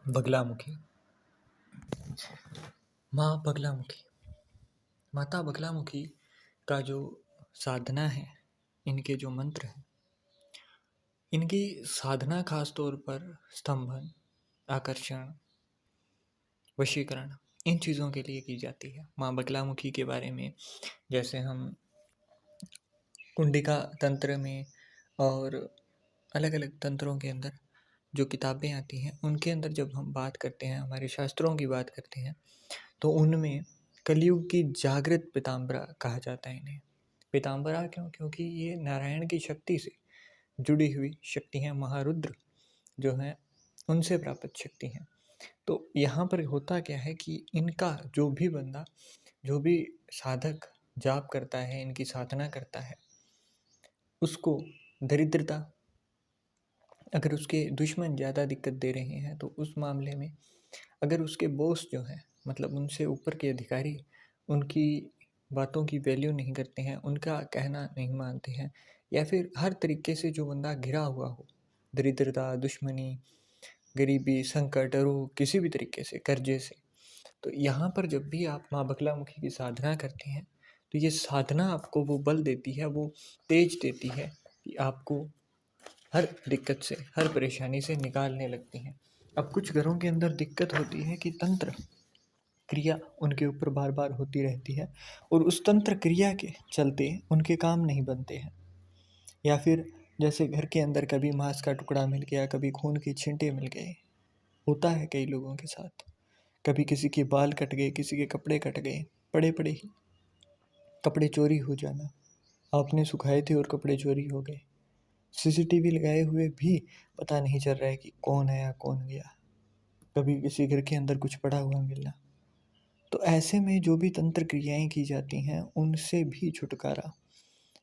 बगलामुखी। माँ बगलामुखी। माता बगलामुखी का जो साधना है, इनके जो मंत्र हैं, इनकी साधना खास तौर पर स्तंभन, आकर्षण, वशीकरण, इन चीज़ों के लिए की जाती है। माँ बगलामुखी के बारे में जैसे हम कुंडिका तंत्र में और अलग अलग तंत्रों के अंदर जो किताबें आती हैं, उनके अंदर जब हम बात करते हैं, हमारे शास्त्रों की बात करते हैं, तो उनमें कलयुग की जागृत पीताम्बरा कहा जाता है इन्हें। पीताम्बरा क्यों? क्योंकि ये नारायण की शक्ति से जुड़ी हुई शक्ति हैं, महारुद्र जो हैं उनसे प्राप्त शक्ति हैं। तो यहाँ पर होता क्या है कि इनका जो भी बंदा, जो भी साधक जाप करता है, इनकी साधना करता है, उसको दरिद्रता, अगर उसके दुश्मन ज़्यादा दिक्कत दे रहे हैं तो उस मामले में अगर उसके बॉस जो हैं, मतलब उनसे ऊपर के अधिकारी, उनकी बातों की वैल्यू नहीं करते हैं, उनका कहना नहीं मानते हैं, या फिर हर तरीके से जो बंदा घिरा हुआ हो, दरिद्रता, दुश्मनी, गरीबी, संकट, रोग, किसी भी तरीके से, कर्जे से, तो यहाँ पर जब भी आप माँ बगलामुखी की साधना करते हैं, तो ये साधना आपको वो बल देती है, वो तेज देती है कि आपको हर दिक्कत से, हर परेशानी से निकालने लगती हैं। अब कुछ घरों के अंदर दिक्कत होती है कि तंत्र क्रिया उनके ऊपर बार बार होती रहती है और उस तंत्र क्रिया के चलते उनके काम नहीं बनते हैं, या फिर जैसे घर के अंदर कभी मांस का टुकड़ा मिल गया, कभी खून के छींटे मिल गए, होता है कई लोगों के साथ। कभी किसी के बाल कट गए, किसी के कपड़े कट गए, पड़े पड़े ही कपड़े चोरी हो जाना, आपने सुखाए थे और कपड़े चोरी हो गए, सीसीटीवी लगाए हुए भी पता नहीं चल रहा है कि कौन आया कौन गया, कभी किसी घर के अंदर कुछ पड़ा हुआ मिलना। तो ऐसे में जो भी तंत्र क्रियाएं की जाती हैं, उनसे भी छुटकारा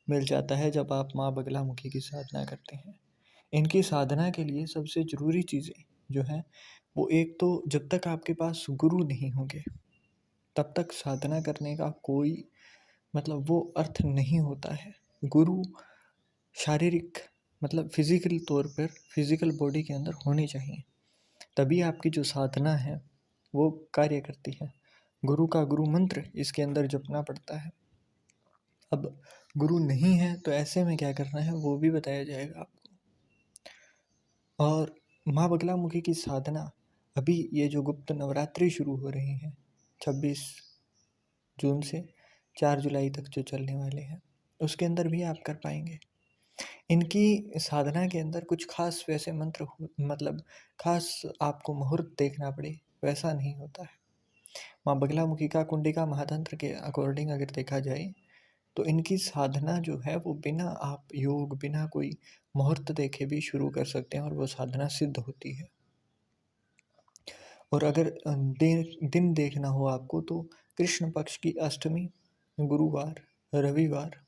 मिल जाता है जब आप माँ बगलामुखी की साधना करते हैं। इनकी साधना के लिए सबसे ज़रूरी चीज़ें जो हैं, वो एक तो जब तक आपके पास गुरु नहीं होंगे, तब तक साधना करने का कोई मतलब वो अर्थ नहीं होता है। गुरु शारीरिक मतलब फिजिकल तौर पर, फिजिकल बॉडी के अंदर होने चाहिए, तभी आपकी जो साधना है वो कार्य करती है। गुरु का गुरु मंत्र इसके अंदर जपना पड़ता है। अब गुरु नहीं है तो ऐसे में क्या करना है वो भी बताया जाएगा आपको। और माँ बगलामुखी की साधना, अभी ये जो गुप्त नवरात्रि शुरू हो रही हैं 26 जून से 4 जुलाई तक जो चलने वाले हैं, उसके अंदर भी आप कर पाएंगे। इनकी साधना के अंदर कुछ खास वैसे मंत्र मतलब खास आपको मुहूर्त देखना पड़े, वैसा नहीं होता है। माँ बगलामुखी का कुंडिका महातंत्र के अकॉर्डिंग अगर देखा जाए, तो इनकी साधना जो है वो बिना आप योग, बिना कोई मुहूर्त देखे भी शुरू कर सकते हैं और वो साधना सिद्ध होती है। और अगर दिन देखना हो आपको, तो कृष्ण पक्ष की अष्टमी, गुरुवार, रविवार,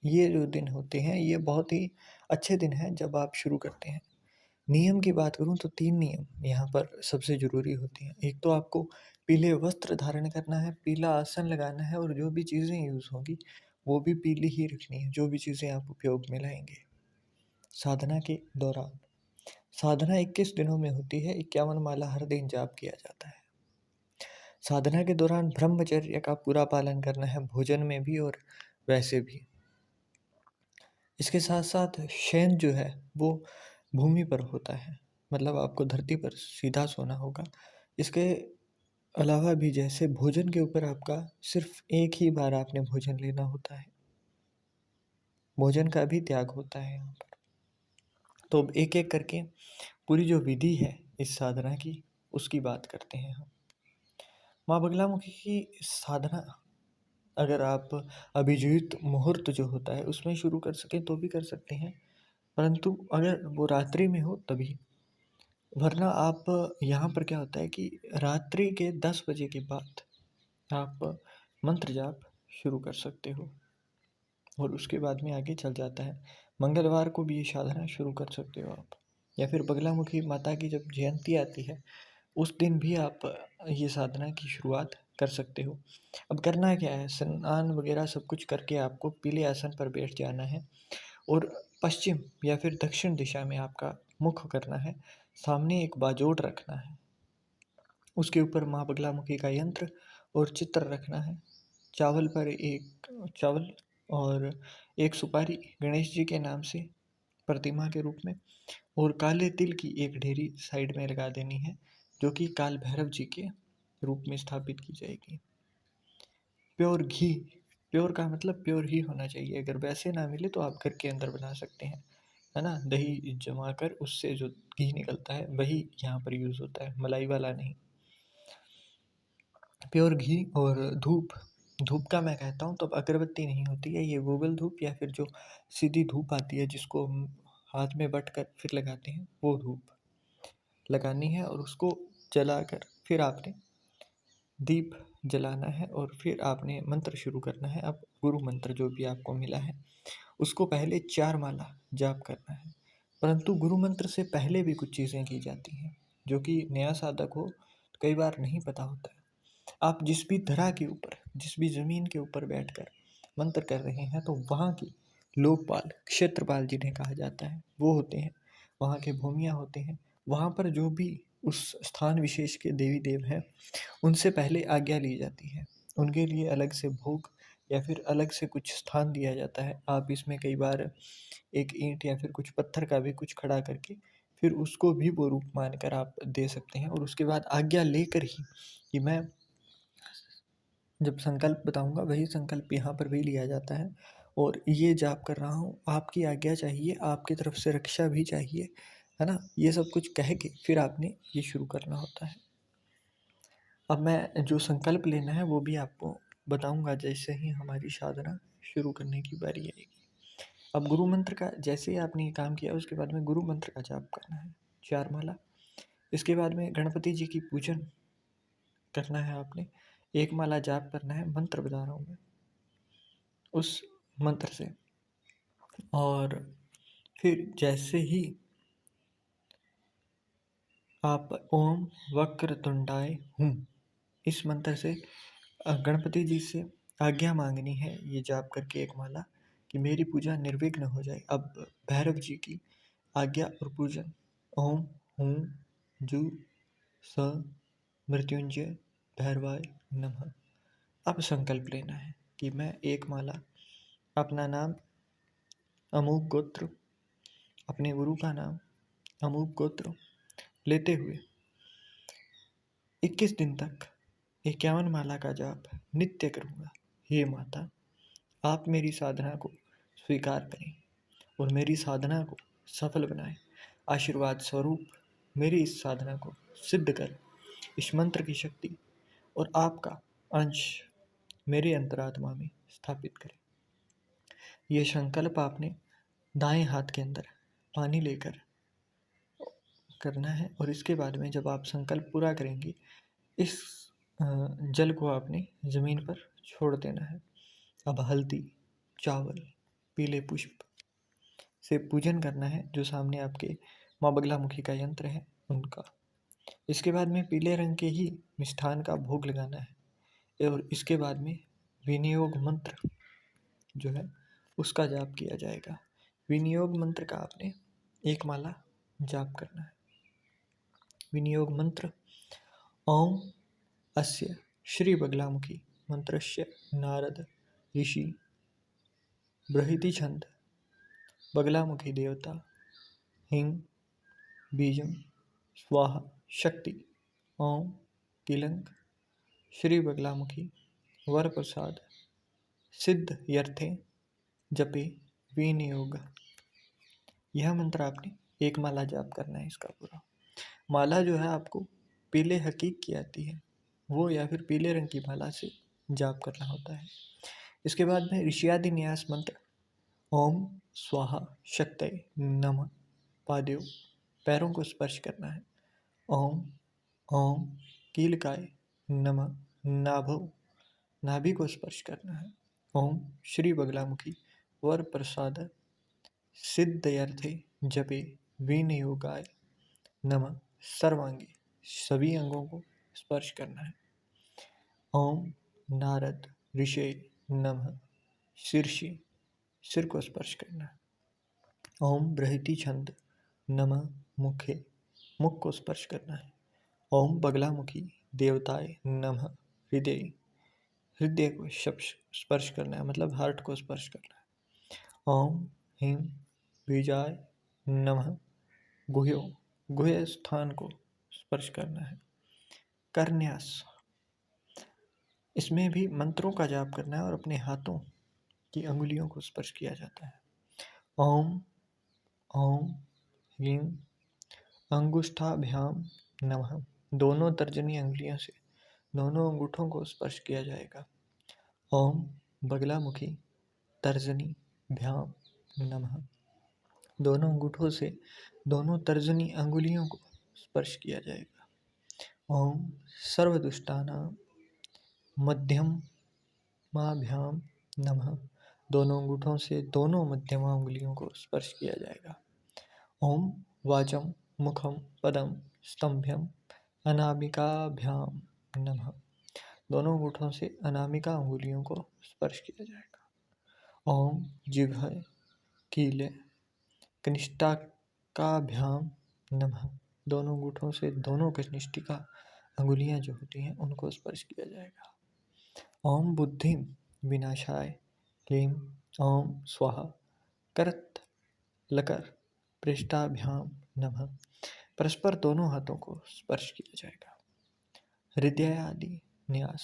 ये जो दिन होते हैं ये बहुत ही अच्छे दिन हैं जब आप शुरू करते हैं। नियम की बात करूँ तो 3 नियम यहाँ पर सबसे ज़रूरी होते हैं। एक तो आपको पीले वस्त्र धारण करना है, पीला आसन लगाना है और जो भी चीज़ें यूज़ होंगी वो भी पीली ही रखनी है, जो भी चीज़ें आप उपयोग में लाएँगे। साधना के दौरान, साधना 21 दिनों में होती है, 51 माला हर दिन जाप किया जाता है। साधना के दौरान ब्रह्मचर्य का पूरा पालन करना है, भोजन में भी और वैसे भी। इसके साथ-साथ शयन जो है वो भूमि पर होता है, मतलब आपको धरती पर सीधा सोना होगा। इसके अलावा भी जैसे भोजन के ऊपर आपका सिर्फ़ एक ही बार आपने भोजन लेना होता है, भोजन का भी त्याग होता है यहाँ पर। तो अब एक-एक करके पूरी जो विधि है इस साधना की, उसकी बात करते हैं हम। माँ बगलामुखी की साधना अगर आप अभिजीत मुहूर्त जो होता है उसमें शुरू कर सकें तो भी कर सकते हैं, परंतु अगर वो रात्रि में हो तभी। वरना आप यहाँ पर क्या होता है कि रात्रि के 10 बजे के बाद आप मंत्र जाप शुरू कर सकते हो और उसके बाद में आगे चल जाता है। मंगलवार को भी ये साधना शुरू कर सकते हो आप, या फिर बगलामुखी माता की जब जयंती आती है उस दिन भी आप ये साधना की शुरुआत कर सकते हो। अब करना क्या है, स्नान वगैरह सब कुछ करके आपको पीले आसन पर बैठ जाना है और पश्चिम या फिर दक्षिण दिशा में आपका मुख करना है। सामने एक बाजोड़ रखना है, उसके ऊपर माँ बगलामुखी का यंत्र और चित्र रखना है। चावल पर एक चावल और एक सुपारी गणेश जी के नाम से प्रतिमा के रूप में, और काले तिल की एक ढेरी साइड में लगा देनी है, जो कि काल भैरव जी के रूप में स्थापित की जाएगी। प्योर घी, प्योर का मतलब प्योर ही होना चाहिए। अगर वैसे ना मिले तो आप घर के अंदर बना सकते हैं, है ना। दही जमा कर उससे जो घी निकलता है वही यहाँ पर यूज़ होता है, मलाई वाला नहीं। प्योर घी और धूप, धूप का मैं कहता हूँ तो अगरबत्ती नहीं होती है, ये गूगल धूप या फिर जो सीधी धूप आती है जिसको हम हाथ में बट कर फिर लगाते हैं, वो धूप लगानी है। और उसको जलाकर फिर आपने दीप जलाना है और फिर आपने मंत्र शुरू करना है। अब गुरु मंत्र जो भी आपको मिला है उसको पहले 4 माला जाप करना है। परंतु गुरु मंत्र से पहले भी कुछ चीज़ें की जाती हैं जो कि नया साधक हो तो कई बार नहीं पता होता है। आप जिस भी धरा के ऊपर, जिस भी ज़मीन के ऊपर बैठकर मंत्र कर रहे हैं तो वहाँ की लोकपाल, क्षेत्रपाल जिन्हें कहा जाता है वो होते हैं, वहाँ के भूमिया होते हैं। वहाँ पर जो भी उस स्थान विशेष के देवी देव हैं उनसे पहले आज्ञा ली जाती है। उनके लिए अलग से भोग या फिर अलग से कुछ स्थान दिया जाता है। आप इसमें कई बार एक ईंट या फिर कुछ पत्थर का भी कुछ खड़ा करके फिर उसको भी वो रूप मानकर आप दे सकते हैं। और उसके बाद आज्ञा लेकर ही कि मैं जब संकल्प बताऊंगा वही संकल्प यहाँ पर भी लिया जाता है, और ये जाप कर रहा हूँ, आपकी आज्ञा चाहिए, आपकी तरफ से रक्षा भी चाहिए, है ना। ये सब कुछ कह के फिर आपने ये शुरू करना होता है। अब मैं जो संकल्प लेना है वो भी आपको बताऊंगा जैसे ही हमारी साधना शुरू करने की बारी आएगी। अब गुरु मंत्र का जैसे ही आपने ये काम किया उसके बाद में गुरु मंत्र का जाप करना है 4 माला। इसके बाद में गणपति जी की पूजन करना है आपने, 1 माला जाप करना है, मंत्र बता रहा हूँ मैं उस मंत्र से। और फिर जैसे ही आप ओम वक्रतुंडाय हूँ इस मंत्र से गणपति जी से आज्ञा मांगनी है, ये जाप करके 1 माला, कि मेरी पूजा निर्विघ्न हो जाए। अब भैरव जी की आज्ञा और पूजन। ओम हूँ जू स मृत्युंजय भैरवाय नमः। अब संकल्प लेना है कि मैं 1 माला अपना नाम अमूक गोत्र, अपने गुरु का नाम अमूक गोत्र लेते हुए 21 दिन तक 51 माला का जाप नित्य करूँगा। हे माता, आप मेरी साधना को स्वीकार करें और मेरी साधना को सफल बनाएं। आशीर्वाद स्वरूप मेरी इस साधना को सिद्ध कर इस मंत्र की शक्ति और आपका अंश मेरे अंतरात्मा में स्थापित करें। ये संकल्प आपने दाएं हाथ के अंदर पानी लेकर करना है, और इसके बाद में जब आप संकल्प पूरा करेंगे इस जल को आपने ज़मीन पर छोड़ देना है। अब हल्दी, चावल, पीले पुष्प से पूजन करना है जो सामने आपके माँ बगलामुखी का यंत्र है उनका। इसके बाद में पीले रंग के ही मिष्ठान का भोग लगाना है, और इसके बाद में विनियोग मंत्र जो है उसका जाप किया जाएगा। विनियोग मंत्र का आपने 1 माला जाप करना है। विनियोग मंत्र ओम अस्य श्री बगलामुखी मंत्रस्य नारद ऋषि बृहति छंद बगलामुखी देवता हिंग बीजम स्वाहा शक्ति ओम किलंक श्री बगलामुखी वर प्रसाद सिद्ध यर्थे जपे विनियोग। यह मंत्र आपने 1 माला जाप करना है। इसका पूरा माला जो है आपको पीले हकीक की आती है वो या फिर पीले रंग की माला से जाप करना होता है। इसके बाद में ऋषियादि न्यास मंत्र ओम स्वाहा शक्तये नमः पादयों, पैरों को स्पर्श करना है। ओम ओम कीलकाय नमः नाभौ, नाभि को स्पर्श करना है। ओम श्री बगलामुखी वर प्रसाद सिद्धयर्थे जपे विनियोगाय नमः सर्वांगी, सभी अंगों को स्पर्श करना है। ओम नारद ऋषे नमः शीर्षे, सिर को स्पर्श करना है। ओम बृहति छंद नमः मुखे, मुख को स्पर्श करना है। ओम बगलामुखी देवताय नमः हृदय, हृदय को स्पर्श करना है, मतलब हार्ट को स्पर्श करना है। ओम ह्रीं बीजाय नमः गुह्यो, गुह्य स्थान को स्पर्श करना है। करन्यास, इसमें भी मंत्रों का जाप करना है और अपने हाथों की अंगुलियों को स्पर्श किया जाता है। ओम ओम ह्रीं अंगुष्ठाभ्याम नमः, दोनों तर्जनी अंगुलियों से दोनों अंगूठों को स्पर्श किया जाएगा। ओम बगलामुखी तर्जनी भ्याम नमः, दोनों अंगूठों से दोनों तर्जनी अंगुलियों को स्पर्श किया जाएगा। ओम सर्वदुष्टानां मध्यमाभ्याम नमः, दोनों अंगूठों से दोनों मध्यमा अंगुलियों को स्पर्श किया जाएगा। ओम वाचम मुखम पदम स्तंभ्यम अनामिकाभ्याम नमः, दोनों अंगूठों से अनामिका अंगुलियों को स्पर्श किया जाएगा। ओम जिह्वाय कीले कनिष्ठिकाभ्याम नमः, दोनों अंगूठों से दोनों कनिष्ठिका अंगुलियां जो होती हैं उनको स्पर्श किया जाएगा। ओम बुद्धिम विनाशाय ह्रीं ओम स्वाहा करत लकर पृष्ठाभ्याम नमः, परस्पर दोनों हाथों को स्पर्श किया जाएगा। हृदय आदि न्यास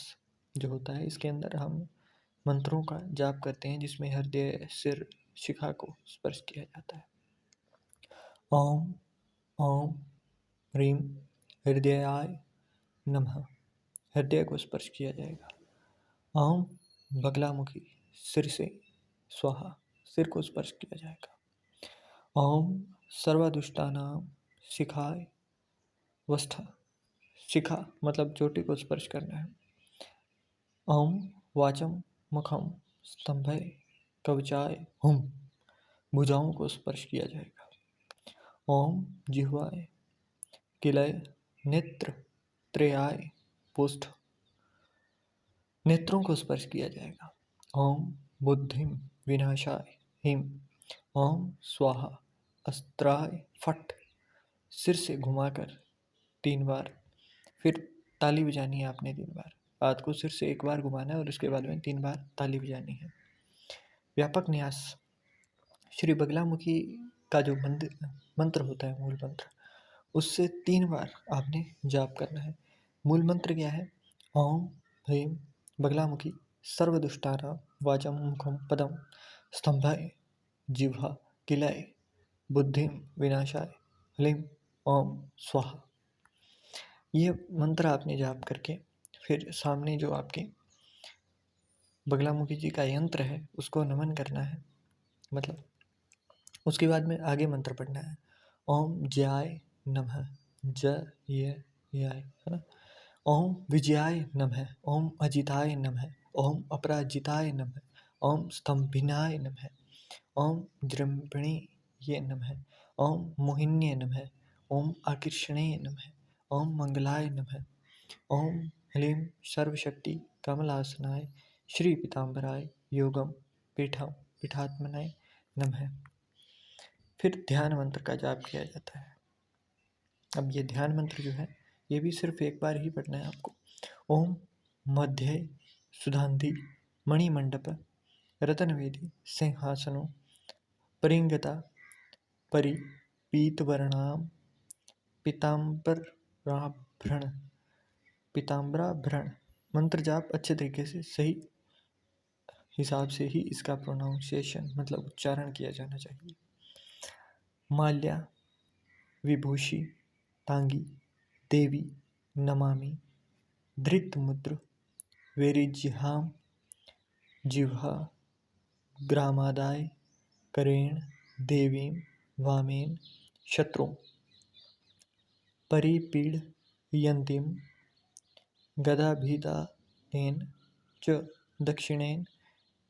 जो होता है, इसके अंदर हम मंत्रों का जाप करते हैं जिसमें हृदय सिर शिखा को स्पर्श किया जाता है। ओम ओम ह्रीं हृदयाय नमः, हृदय को स्पर्श किया जाएगा। ओम बगलामुखी सिर से स्वाहा, सिर को स्पर्श किया जाएगा। ओम सर्वदुष्टानां शिखाय वस्था, शिखा मतलब चोटी को स्पर्श करना है। ओम वाचम मुखम स्तंभय कवचाय हुम, भुजाओं को स्पर्श किया जाएगा। ओम जिह्वाय किलय नेत्र त्रयाय पुष्ठ, नेत्रों को स्पर्श किया जाएगा। ओम बुद्धिम विनाशाय हिम ओम स्वाहा अस्त्राय फट, सिर से घुमाकर 3 बार, फिर ताली बजानी है आपने 3 बार, हाथ को सिर से 1 बार घुमाना है और उसके बाद में 3 बार ताली बजानी है। व्यापक न्यास, श्री बगलामुखी का जो मंत्र होता है मूल मंत्र, उससे 3 बार आपने जाप करना है। मूल मंत्र क्या है? ओम ह्रीं बगलामुखी सर्वदुष्टानां वाचम मुखम पदम स्तंभाय जिह्वा किलय बुद्धिम विनाशाय ह्रीं ओम स्वाहा। ये मंत्र आपने जाप करके फिर सामने जो आपके बगलामुखी जी का यंत्र है उसको नमन करना है, मतलब उसके बाद में आगे मंत्र पढ़ना है। ओम जयाय नमः, य याय है ना। ओम विजयाय नमः, ओम अजिताय नमः, ओम अपराजिताय नमः, ओम स्तंभिनाय नमः, ओम जृंभिणीये नमः, ओम मोहिन्ये नमः, ओम आकर्षणे नमः, ओम मंगलाय नमः, ओम ह्रीं सर्वशक्ति कमलासनाय श्री पीताम्बराय योगम पीठात्मनाय नमः। फिर ध्यान मंत्र का जाप किया जाता है। अब ये ध्यान मंत्र जो है ये भी सिर्फ 1 बार ही पढ़ना है आपको। ओम मध्य सुधांधि मणिमंडप रतनवेदी सिंहासनो परिंगता परि पीतवर्णाम पीताम्बराभरण। मंत्र जाप अच्छे तरीके से सही हिसाब से ही इसका प्रोनाउंसिएशन मतलब उच्चारण किया जाना चाहिए। माल्या विभूषी तांगी देवी नमामि धृत मुद्र वेरिजिहाम जिह्वा ग्रामादाय करेण देवीं वामेन शत्रु परिपीडयन्तीं गदाभिधानेन च दक्षिणेन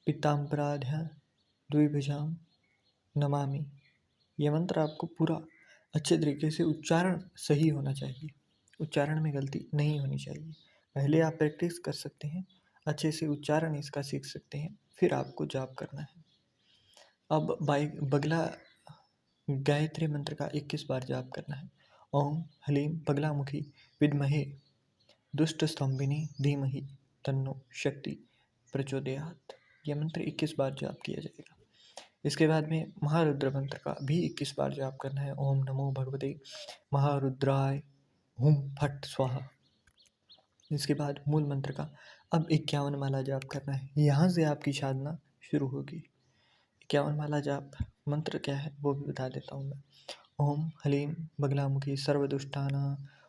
पीताम्बराढ्य द्विभुजां नमामि। ये मंत्र आपको पूरा अच्छे तरीके से उच्चारण सही होना चाहिए, उच्चारण में गलती नहीं होनी चाहिए। पहले आप प्रैक्टिस कर सकते हैं, अच्छे से उच्चारण इसका सीख सकते हैं, फिर आपको जाप करना है। अब बगला गायत्री मंत्र का 21 बार जाप करना है। ओम ह्लीं पगलामुखी विद्महे दुष्टस्तंभिनी धीमहि तन्नो शक्ति प्रचोदयात्। यह मंत्र 21 बार जाप किया जाएगा। इसके बाद में महारुद्र मंत्र का भी 21 बार जाप करना है। ओम नमो भगवते महारुद्राय हुम फट स्वाहा। इसके बाद मूल मंत्र का अब 51 माला जाप करना है। यहाँ से आपकी साधना शुरू होगी। 51 माला जाप मंत्र क्या है वो भी बता देता हूँ मैं। ओम ह्लीं बगलामुखी सर्वदुष्टाना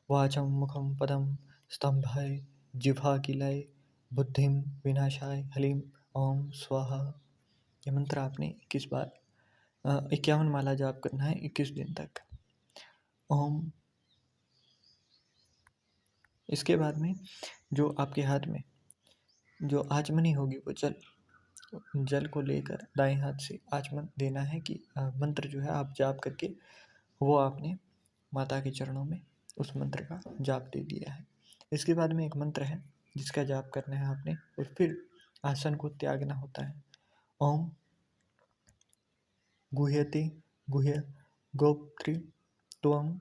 वाचम मुखम पदम स्तंभाय जिह्वाकिलय बुद्धिम विनाशाय ह्लीं ओम स्वाहा। ये मंत्र आपने 21 बार 51 माला जाप करना है 21 दिन तक। ओम। इसके बाद में जो आपके हाथ में जो आचमनी होगी वो जल को लेकर दाएं हाथ से आचमन देना है कि मंत्र जो है आप जाप करके वो आपने माता के चरणों में उस मंत्र का जाप दे दिया है। इसके बाद में एक मंत्र है जिसका जाप करना है आपने और फिर आसन को त्यागना होता है। ओम गुह्यते गुह्य गोप्त्री त्वं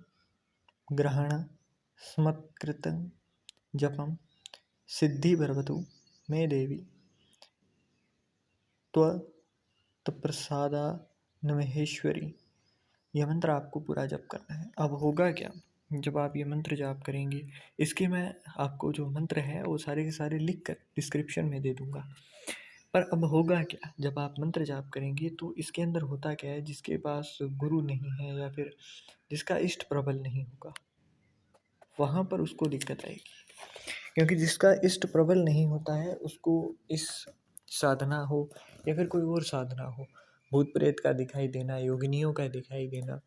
ग्रहण स्मत्कृतं जपम सिद्धि भरवतु मे देवी त्वत्प्रसादा नमहेश्वरी। यह मंत्र आपको पूरा जप करना है। अब होगा क्या जब आप ये मंत्र जाप करेंगे, इसके मैं आपको जो मंत्र है वो सारे के सारे लिख कर डिस्क्रिप्शन में दे दूंगा। पर अब होगा क्या जब आप मंत्र जाप करेंगे तो इसके अंदर होता क्या है, जिसके पास गुरु नहीं है या फिर जिसका इष्ट प्रबल नहीं होगा वहाँ पर उसको दिक्कत आएगी। क्योंकि जिसका इष्ट प्रबल नहीं होता है उसको इस साधना हो या फिर कोई और साधना हो, भूत प्रेत का दिखाई देना, योगिनियों का दिखाई देना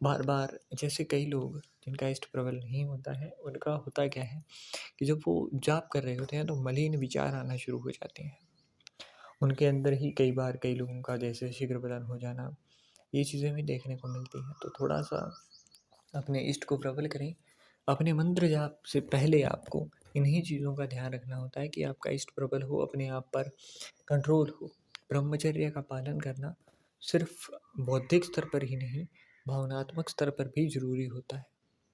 बार बार, जैसे कई लोग जिनका इष्ट प्रबल नहीं होता है उनका होता क्या है कि जब वो जाप कर रहे होते हैं तो मलिन विचार आना शुरू हो जाते हैं उनके अंदर ही। कई बार कई लोगों का जैसे शीघ्र बदन हो जाना, ये चीज़ें भी देखने को मिलती हैं। तो थोड़ा सा अपने इष्ट को प्रबल करें। अपने मंत्र जाप से पहले आपको इन्हीं चीज़ों का ध्यान रखना होता है कि आपका इष्ट प्रबल हो, अपने आप पर कंट्रोल हो। ब्रह्मचर्य का पालन करना सिर्फ बौद्धिक स्तर पर ही नहीं, भावनात्मक स्तर पर भी जरूरी होता है।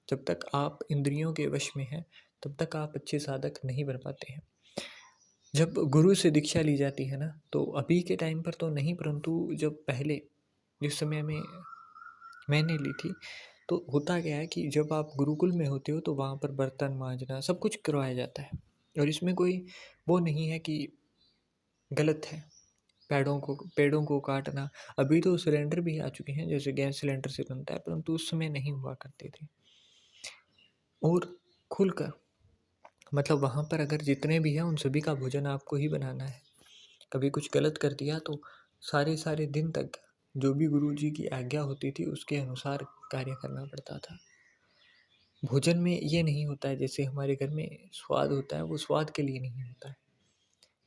जब तक आप इंद्रियों के वश में हैं तब तक आप अच्छे साधक नहीं बन पाते हैं। जब गुरु से दीक्षा ली जाती है ना, तो अभी के टाइम पर तो नहीं, परंतु जब पहले जिस समय में मैंने ली थी तो होता क्या है कि जब आप गुरुकुल में होते हो तो वहाँ पर बर्तन मांजना सब कुछ करवाया जाता है और इसमें कोई वो नहीं है कि गलत है। पेड़ों को काटना, अभी तो सिलेंडर भी आ चुके हैं जैसे गैस सिलेंडर से बनता है, परंतु उस समय नहीं हुआ करते थे। और खुलकर मतलब वहाँ पर अगर जितने भी हैं उन सभी का भोजन आपको ही बनाना है। कभी कुछ गलत कर दिया तो सारे सारे दिन तक जो भी गुरु जी की आज्ञा होती थी उसके अनुसार कार्य करना पड़ता था। भोजन में ये नहीं होता है जैसे हमारे घर में स्वाद होता है, वो स्वाद के लिए नहीं होता है।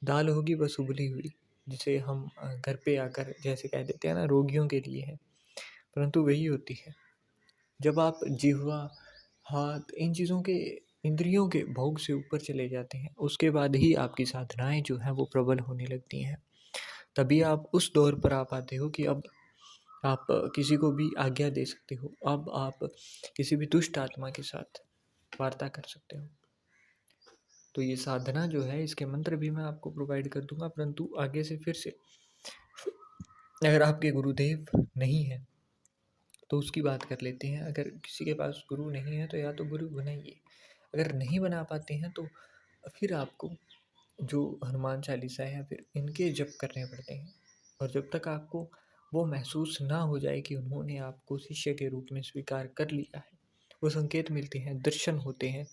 दाल होगी बस उबली हुई, जिसे हम घर पे आकर जैसे कह देते हैं ना रोगियों के लिए है, परंतु वही होती है। जब आप जिह्वा, हाथ, इन चीज़ों के इंद्रियों के भोग से ऊपर चले जाते हैं उसके बाद ही आपकी साधनाएं जो हैं वो प्रबल होने लगती हैं। तभी आप उस दौर पर आ पाते हो कि अब आप किसी को भी आज्ञा दे सकते हो, अब आप किसी भी दुष्ट आत्मा के साथ वार्ता कर सकते हो। तो ये साधना जो है इसके मंत्र भी मैं आपको प्रोवाइड कर दूंगा, परंतु आगे से फिर से अगर आपके गुरुदेव नहीं है तो उसकी बात कर लेते हैं। अगर किसी के पास गुरु नहीं है तो या तो गुरु बनाइए, अगर नहीं बना पाते हैं तो फिर आपको जो हनुमान चालीसा है या फिर इनके जप करने पड़ते हैं। और जब तक आपको वो महसूस ना हो जाए कि उन्होंने आपको शिष्य के रूप में स्वीकार कर लिया है, वो संकेत मिलते हैं, दर्शन होते हैं,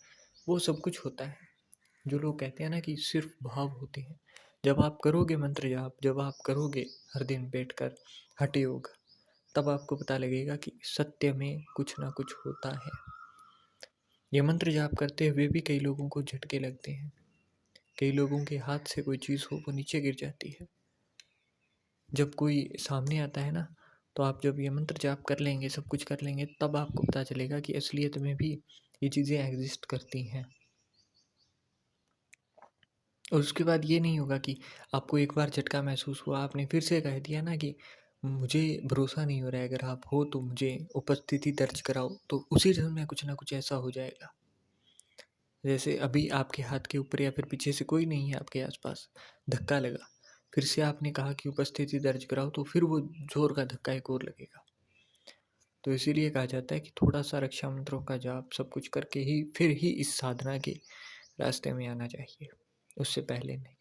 वो सब कुछ होता है। जो लोग कहते हैं ना कि सिर्फ भाव होते हैं, जब आप करोगे मंत्र जाप, जब आप करोगे हर दिन बैठकर हठ योग, तब आपको पता लगेगा कि सत्य में कुछ ना कुछ होता है। ये मंत्र जाप करते हुए भी कई लोगों को झटके लगते हैं, कई लोगों के हाथ से कोई चीज़ हो वो नीचे गिर जाती है। जब कोई सामने आता है ना, तो आप जब ये मंत्र जाप कर लेंगे, सब कुछ कर लेंगे, तब आपको पता चलेगा कि असलियत में भी ये चीज़ें एग्जिस्ट करती हैं। और उसके बाद ये नहीं होगा कि आपको एक बार झटका महसूस हुआ, आपने फिर से कह दिया ना कि मुझे भरोसा नहीं हो रहा है, अगर आप हो तो मुझे उपस्थिति दर्ज कराओ, तो उसी क्षण में कुछ ना कुछ ऐसा हो जाएगा। जैसे अभी आपके हाथ के ऊपर या फिर पीछे से कोई नहीं है आपके आसपास, धक्का लगा, फिर से आपने कहा कि उपस्थिति दर्ज कराओ, तो फिर वो ज़ोर का धक्का एक और लगेगा। तो इसीलिए कहा जाता है कि थोड़ा-सा रक्षा मंत्रों का जाप सब कुछ करके ही फिर ही इस साधना के रास्ते में आना चाहिए, उससे पहले नहीं।